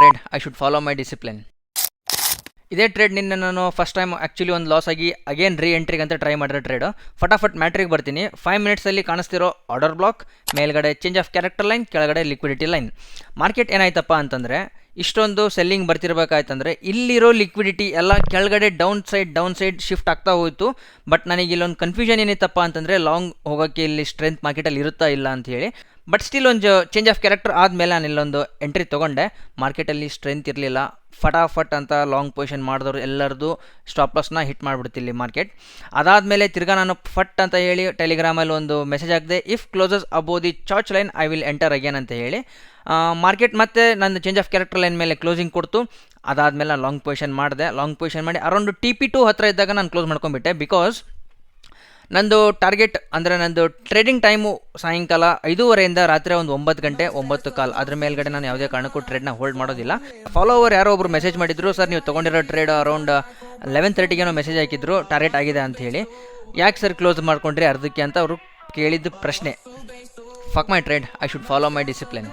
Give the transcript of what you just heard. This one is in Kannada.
Trade, I should follow my discipline. ಇದೇ ಟ್ರೇಡ್ ನಿನ್ನೆ ನಾನು ಫಸ್ಟ್ ಟೈಮ್ ಆ್ಯಕ್ಚುಲಿ ಒಂದು ಲಾಸ್ ಆಗಿ ಅಗೇನ್ ರೀ ಎಂಟ್ರಿಗೆ ಅಂತ ಟ್ರೈ ಮಾಡಿರೋ ಟ್ರೇಡು. ಫಟಾಫಟ್ ಮ್ಯಾಟ್ರಿಗೆ ಬರ್ತೀನಿ. 5 ಮಿನಿಟ್ಸಲ್ಲಿ ಕಾಣಿಸ್ತಿರೋ ಆರ್ಡರ್ ಬ್ಲಾಕ್, ಮೇಲ್ಗಡೆ ಚೇಂಜ್ ಆಫ್ ಕ್ಯಾರೆಕ್ಟರ್ ಲೈನ್, ಕೆಳಗಡೆ ಲಿಕ್ವಿಡಿಟಿ ಲೈನ್. ಮಾರ್ಕೆಟ್ ಏನಾಯ್ತಪ್ಪ ಅಂತಂದರೆ, ಇಷ್ಟೊಂದು ಸೆಲ್ಲಿಂಗ್ ಬರ್ತಿರ್ಬೇಕಾಯ್ತಂದರೆ ಇಲ್ಲಿರೋ ಲಿಕ್ವಿಡಿಟಿ ಎಲ್ಲ ಕೆಳಗಡೆ ಡೌನ್ ಸೈಡ್ ಶಿಫ್ಟ್ ಆಗ್ತಾ ಹೋಯಿತು. ಬಟ್ ನನಗೆ ಇಲ್ಲೊಂದು ಕನ್ಫ್ಯೂಷನ್ ಏನಿತ್ತಪ್ಪ ಅಂತಂದರೆ, ಲಾಂಗ್ ಹೋಗೋಕ್ಕೆ ಇಲ್ಲಿ ಸ್ಟ್ರೆಂತ್ ಮಾರ್ಕೆಟಲ್ಲಿ ಇರುತ್ತಾ ಇಲ್ಲ ಅಂತ ಹೇಳಿ. ಬಟ್ ಸ್ಟಿಲ್ ಒಂದು ಚೇಂಜ್ ಆಫ್ ಕ್ಯಾರೆಕ್ಟರ್ ಆದಮೇಲೆ ನಾನು ಇಲ್ಲೊಂದು ಎಂಟ್ರಿ ತೊಗೊಂಡೆ. ಮಾರ್ಕೆಟಲ್ಲಿ ಸ್ಟ್ರೆಂತ್ ಇರಲಿಲ್ಲ. ಫಟಾಫಟ್ ಅಂತ ಲಾಂಗ್ ಪೊಸಿಷನ್ ಮಾಡಿದವರು ಎಲ್ಲರದು ಸ್ಟಾಪ್ ಲಾಸ್ನ ಹಿಟ್ ಮಾಡಿಬಿಡ್ತಿಲ್ಲಿ ಮಾರ್ಕೆಟ್. ಅದಾದಮೇಲೆ ತಿರ್ಗಾ ನಾನು ಫಟ್ ಅಂತ ಹೇಳಿ ಟೆಲಿಗ್ರಾಮಲ್ಲಿ ಒಂದು ಮೆಸೇಜ್ ಹಾಕಿದೆ, if closes above the charge line I will enter again ಅಂತ ಹೇಳಿ. ಮಾರ್ಕೆಟ್ ಮತ್ತೆ ನನ್ನ ಚೇಂಜ್ ಆಫ್ ಕ್ಯಾರೆಕ್ಟರ್ ಲೈನ್ ಮೇಲೆ ಕ್ಲೋಸಿಂಗ್ ಕೊಡ್ತು. ಅದಾದಮೇಲೆ ನಾನು ಲಾಂಗ್ ಪೊಸಿಷನ್ ಮಾಡಿದೆ. ಲಾಂಗ್ ಪೊಸಿಷನ್ ಮಾಡಿ ಅರೌಂಡ್ TP2 ಹತ್ತಿರ ಇದ್ದಾಗ ನಾನು ಕ್ಲೋಸ್ ಮಾಡ್ಕೊಂಡ್ಬಿಟ್ಟೆ. ಬಿಕಾಸ್ ನಂದು ಟಾರ್ಗೆಟ್ ಅಂದರೆ ನಂದು ಟ್ರೇಡಿಂಗ್ ಟೈಮು ಸಾಯಂಕಾಲ 5:30 ರಾತ್ರಿ ಒಂದು 9 ಗಂಟೆ 9:15. ಅದ್ರ ಮೇಲ್ಗಡೆ ನಾನು ಯಾವುದೇ ಕಾರಣಕ್ಕೂ ಟ್ರೇಡ್ನ ಹೋಲ್ಡ್ ಮಾಡೋದಿಲ್ಲ. ಫಾಲೋವರ್ ಯಾರೋ ಒಬ್ಬರು ಮೆಸೇಜ್ ಮಾಡಿದ್ರು, ಸರ್ ನೀವು ತೊಗೊಂಡಿರೋ ಟ್ರೇಡ್ ಅರೌಂಡ್ 11:30 ಮೆಸೇಜ್ ಹಾಕಿದ್ರು, ಟಾರ್ಗೆಟ್ ಆಗಿದೆ ಅಂತ ಹೇಳಿ. ಯಾಕೆ ಸರ್ ಕ್ಲೋಸ್ ಮಾಡ್ಕೊಂಡ್ರಿ ಅರ್ಧಕ್ಕೆ ಅಂತ ಅವರು ಕೇಳಿದ್ದು ಪ್ರಶ್ನೆ. Fuck my trade, I should follow my discipline.